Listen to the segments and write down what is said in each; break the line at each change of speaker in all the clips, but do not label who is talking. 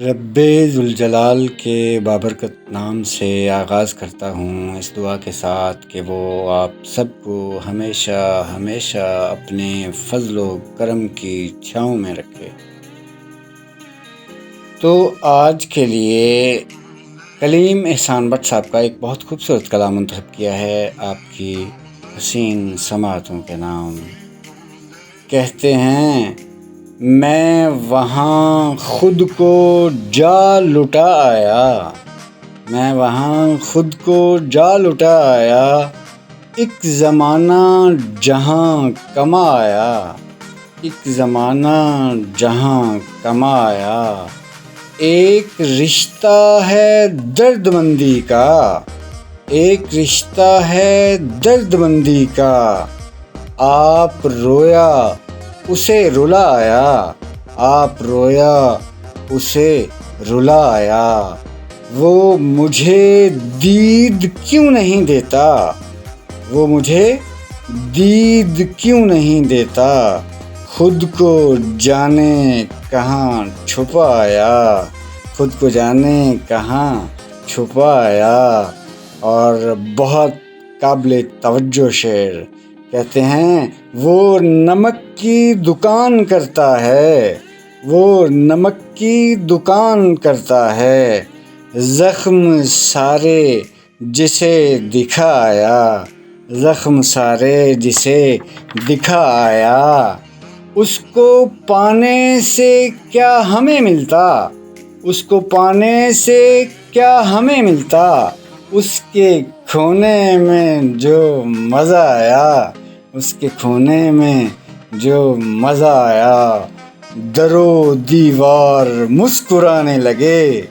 رب ذوالجلال کے بابرکت نام سے آغاز کرتا ہوں اس دعا کے ساتھ کہ وہ آپ سب کو ہمیشہ ہمیشہ اپنے فضل و کرم کی چھاؤں میں رکھے۔ تو آج کے لیے کلیم احسان بٹ صاحب کا ایک بہت خوبصورت کلام منتخب کیا ہے آپ کی حسین سماعتوں کے نام۔ کہتے ہیں میں وہاں خود کو جا لٹا آیا، میں وہاں خود کو جا لٹا آیا، ایک زمانہ جہاں کما آیا، ایک زمانہ جہاں کما آیا۔ ایک رشتہ ہے درد مندی کا، ایک رشتہ ہے درد مندی کا، آپ رویا اسے رلا آیا، آپ رویا اسے رلا آیا۔ وہ مجھے دید کیوں نہیں دیتا، وہ مجھے دید کیوں نہیں دیتا، خود کو جانے کہاں چھپا آیا، خود کو جانے کہاں چھپا آیا۔ اور بہت قابل توجہ شعر کہتے ہیں وہ نمک کی دکان کرتا ہے، وہ نمک کی دکان کرتا ہے، زخم سارے جسے دکھا آیا، زخم سارے جسے دکھا آیا۔ اس کو پانے سے کیا ہمیں ملتا، اس کو پانے سے کیا ہمیں ملتا، اس کے کھونے میں جو مزہ آیا، اس کے کھونے میں جو مزہ آیا۔ در و دیوار مسکرانے لگے،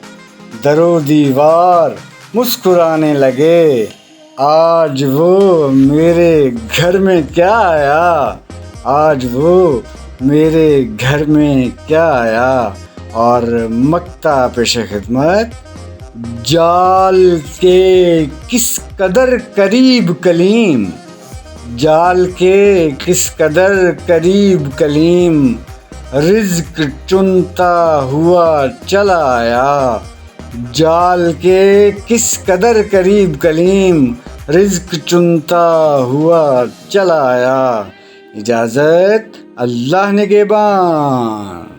در و دیوار مسکرانے لگے، آج وہ میرے گھر میں کیا آیا، آج وہ میرے گھر میں کیا آیا۔ اور مقطع پیش خدمت، جال کے کس قدر قریب کلیم، جال کے کس قدر قریب کلیم، رزق چنتا ہوا چلا آیا، جال کے کس قدر قریب کلیم، رزق چنتا ہوا چلا آیا۔ اجازت، اللہ نگہبان۔